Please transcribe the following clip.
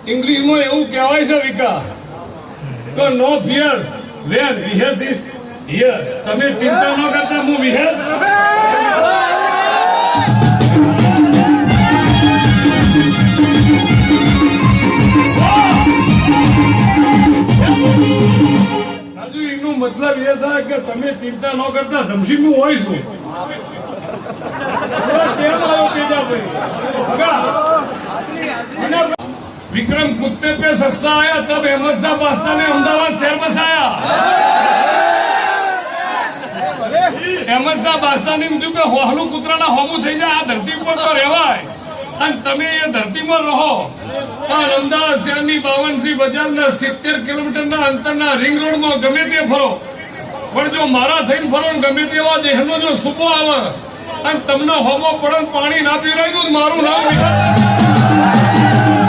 ઇંગ્લિશમાં એવું કહેવાય છે વિકા તો no fears when we have this here. તમે ચિંતા ન કરતા, હું વિહેર રાજુ. એનો મતલબ એ થાય કે તમે ચિંતા ન કરતા, ધમશી હું હોય છું. કેમ આવ્યો પેજા विक्रम कुत्ते पे सस्ता आया तब अहमद शाह बादशाह ने अहमदाबाद शहर बसाया. अहमद शाह बादशाह ने कીધું કે હોહલું કૂતરાના હોમું થઈ જાય, આ ધરતી પર તો રહેવાય અને તમે એ ધરતીમાં રહો. આ અમદાવાદ શહેરની 52 બજારના 70 કિલોમીટરના અંતરના રિંગ રોડમાં ગમે તે ફરો, પણ જો મારા થઈને ફરો ને ગમે તેવા દેહનો જો સુબો આવે અને તમને હોમો પડે પાણી ના પીવડાવી દઉં, મારું નામ